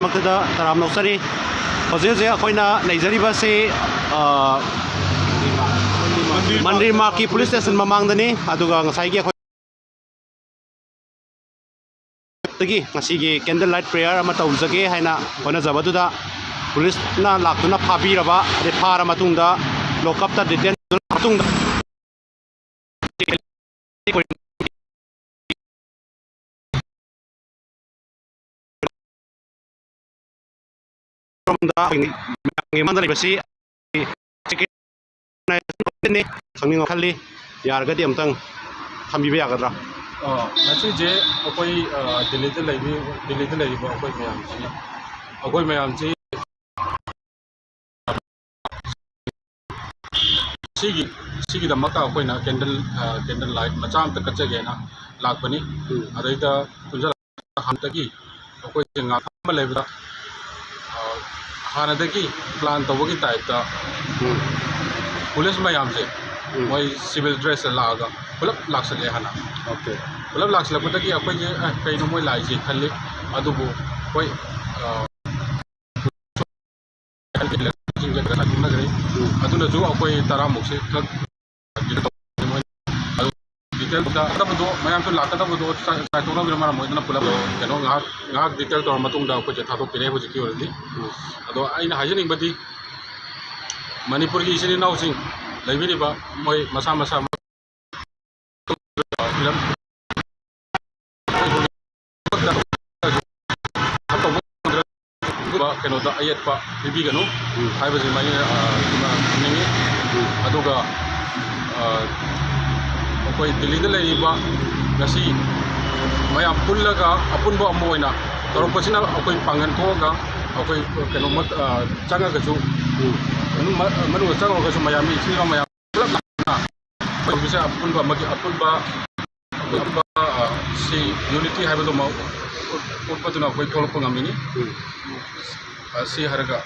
ꯃꯛꯇꯗ ꯇꯔꯥꯝ ꯅꯣꯛꯆꯔꯤ ꯍꯧꯖꯤꯛ ꯍꯧꯖꯤꯛ ꯑꯩꯈꯣꯏꯅ ꯂꯩꯖꯔꯤꯕꯁꯤ ꯃꯟꯗꯤꯔ ꯃꯥꯔꯛꯀꯤ ꯄꯨꯂꯤꯁ ꯁ꯭ꯇꯦꯁꯟ ꯃꯃꯥꯡꯗꯅꯤ ꯑꯗꯨꯒ ꯉꯁꯥꯏꯒꯤ ꯑꯩꯈꯣꯏ ꯉꯁꯤꯒꯤ ꯀꯦꯟꯗꯜ ꯂꯥꯏꯠ ꯄ꯭ꯔꯦꯌꯔ ꯑꯃ ꯇꯧꯖꯒꯦ ꯍꯥꯏꯅ ꯍꯣꯠꯅꯖꯕꯗꯨꯗ ꯄꯨꯂꯤꯁꯅ ꯂꯥꯛꯇꯨꯅ ꯐꯥꯕꯤꯔꯕ ꯑꯗꯩ ꯐꯥꯔ ꯃꯇꯨꯡꯗ ꯂꯣꯀꯞꯇ ꯗꯤꯇꯦꯟ ꯃꯇꯨꯡꯗ ꯃꯥꯡꯗ ꯂꯩꯕꯁꯤ ꯈꯪꯅꯤꯡꯕ ꯈꯜꯂꯤ ꯌꯥꯔꯒꯗꯤ ꯑꯝꯇꯪ ꯊꯝꯕꯤꯕ ꯌꯥꯒꯗ꯭ꯔꯥ? ꯉꯁꯤꯁꯦ ꯑꯩꯈꯣꯏ ꯗꯤꯜꯂꯤꯗ ꯂꯩꯔꯤꯕ ꯑꯩꯈꯣꯏ ꯃꯌꯥꯝꯁꯤ ꯁꯤꯒꯤꯗꯃꯛꯇ ꯑꯩꯈꯣꯏꯅ ꯀꯦꯟꯗꯜ ꯂꯥꯏꯠ ꯃꯆꯥ ꯑꯃꯇ ꯀꯠꯆꯒꯦꯅ ꯂꯥꯛꯄꯅꯤ꯫ ꯑꯗꯩꯗ ꯍꯥꯟꯅꯗꯒꯤ ꯑꯩꯈꯣꯏꯁꯦ ꯉꯥꯛꯊꯣꯛꯑꯒ ꯂꯩꯕꯗ ꯍꯥꯟꯅꯗꯒꯤ ꯄ꯭ꯂꯥꯟ ꯇꯧꯕꯒꯤ ꯇꯥꯏꯞꯇ ꯄꯨꯂꯤꯁ ꯃꯌꯥꯝꯁꯦ ꯃꯣꯏ ꯁꯤꯚꯤꯜ ꯗ꯭ꯔꯦꯁꯇ ꯂꯥꯛꯑꯒ ꯄꯨꯂꯞ ꯂꯥꯛꯁꯜꯂꯦ ꯍꯥꯟꯅ꯫ ꯄꯨꯂꯞ ꯂꯥꯛꯁꯤꯜꯂꯛꯄꯗꯒꯤ ꯑꯩꯈꯣꯏꯁꯦ ꯀꯩꯅꯣ ꯃꯣꯏ ꯂꯥꯛꯏꯁꯦ ꯈꯜꯂꯤ, ꯑꯗꯨꯕꯨ ꯍꯣꯏ ꯑꯗꯨꯅꯁꯨ ꯑꯩꯈꯣꯏ 10ꯃꯨꯛꯁꯦ ꯈꯛ ꯗꯤꯇꯦꯜꯗꯣ ꯃꯌꯥꯝꯁꯨ ꯂꯥꯛꯀꯗꯕꯗꯣ ꯆꯥꯏꯊꯣꯛꯅꯕꯅ ꯃꯔꯝ ꯑꯣꯏꯗꯨꯅ ꯄꯨꯂꯞ ꯀꯩꯅꯣ ꯉꯥꯏꯍꯥꯛ ꯗꯤꯇꯦꯜ ꯇꯧꯔ ꯃꯇꯨꯡꯗ ꯑꯩꯈꯣꯏꯁꯦ ꯊꯥꯗꯣꯛꯄꯤꯔꯦ ꯍꯧꯖꯤꯛꯀꯤ ꯑꯣꯏꯅꯗꯤ꯫ ꯑꯗꯣ ꯑꯩꯅ ꯍꯥꯏꯖꯅꯤꯡꯕꯗꯤ ꯃꯅꯤꯄꯨꯔꯒꯤ ꯏꯆꯤꯜ ꯏꯅꯥꯎꯁꯤꯡ ꯂꯩꯕꯤꯔꯤꯕ ꯃꯣꯏ ꯃꯁꯥ ꯃꯁꯥ ꯀꯩꯅꯣꯗ ꯑꯌꯦꯠꯄ ꯄꯤꯕꯤꯒꯅꯨ ꯍꯥꯏꯕꯁꯤ ꯈꯪꯅꯤꯡꯉꯤ꯫ ꯑꯗꯨꯒ ꯑꯩꯈꯣꯏ ꯗꯤꯜꯂꯤꯗ ꯂꯩꯔꯤꯕ ꯉꯁꯤ ꯃꯌꯥꯝ ꯄꯨꯜꯂꯒ ꯑꯄꯨꯟꯕ ꯑꯃ ꯑꯣꯏꯅ ꯇꯧꯔꯛꯄꯁꯤꯅ ꯑꯩꯈꯣꯏ ꯄꯥꯡꯒꯜ ꯊꯣꯛꯑꯒ ꯑꯩꯈꯣꯏ ꯀꯩꯅꯣꯃ ꯆꯪꯉꯒꯁꯨ ꯃꯅꯨꯡꯗ ꯆꯪꯉꯒꯁꯨ ꯃꯌꯥꯝꯒꯤ ꯏꯆꯤꯜ ꯏꯅꯥꯎ ꯃꯌꯥꯝ ꯄꯨꯂꯞ ꯂꯥꯛꯅ ꯇꯧꯕꯁꯦ ꯑꯄꯨꯟꯕ ꯑꯃꯒꯤ ꯑꯄꯨꯟꯕ ꯁꯤ ꯌꯨꯅꯤꯇꯤ ꯍꯥꯏꯕꯗꯨꯃ ꯎꯠꯄꯗꯨꯅ ꯑꯩꯈꯣꯏ ꯊꯣꯛꯂꯛꯄ ꯉꯝꯃꯤꯅꯤ꯫ ꯁꯤ ꯍꯥꯏꯔꯒ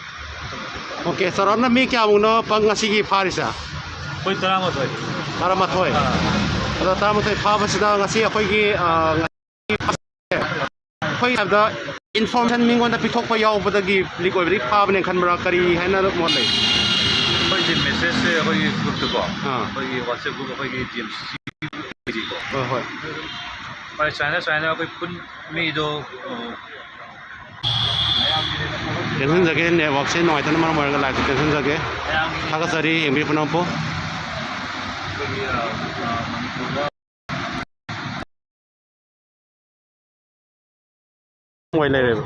ꯑꯣꯀꯦ, ꯆꯥꯎꯔꯥꯛꯅ ꯃꯤ ꯀꯌꯥꯃꯨꯛꯅꯣ ꯉꯁꯤꯒꯤ ꯐꯥꯔꯤꯁꯦ? ꯑꯩꯈꯣꯏ 11 ꯑꯗꯣ 11 ꯐꯥꯕꯁꯤꯗ ꯉꯁꯤ ꯑꯩꯈꯣꯏꯒꯤ ꯑꯩꯈꯣꯏ ꯍꯥꯏꯕꯗ ꯏꯟꯐꯣꯔꯃꯦꯁꯟ ꯃꯤꯉꯣꯟꯗ ꯄꯤꯊꯣꯛꯄ ꯌꯥꯎꯕꯗꯒꯤ ꯂꯤꯛ ꯑꯣꯏꯕꯗꯒꯤ ꯐꯥꯕꯅꯦ ꯈꯟꯕ꯭ꯔꯥ, ꯀꯔꯤ ꯍꯥꯏꯅ ꯃꯣꯠ ꯂꯩ? ꯑꯩꯈꯣꯏꯁꯤ ꯃꯦꯁꯦꯖꯁꯦ ꯑꯩꯈꯣꯏꯒꯤ ꯒ꯭ꯔꯨꯞꯇꯀꯣ, ꯑꯩꯈꯣꯏꯒꯤ ꯋꯥꯆꯦꯞ ꯒ꯭ꯔꯨꯞ ꯑꯩꯈꯣꯏꯒꯤ TMC ꯍꯣꯏ ꯁꯨꯃꯥꯏꯅ ꯑꯩꯈꯣꯏ ꯃꯤꯗꯣ ꯇꯦꯟꯁꯟꯖꯒꯦ, ꯅꯦꯠꯋꯥꯛꯁꯦ ꯅꯨꯡꯉꯥꯏꯇꯅ ꯃꯔꯝ ꯑꯣꯏꯔꯒ ꯂꯥꯏꯚꯇ ꯇꯦꯟꯁꯟꯖꯒꯦ, ꯊꯥꯒꯠꯆꯔꯤ ꯌꯦꯡꯕꯤꯌꯨ ꯄꯨꯝꯅꯃꯛꯄꯨ꯫ ꯃꯅꯤꯄꯨꯔꯗ ꯂꯩꯔꯦꯕ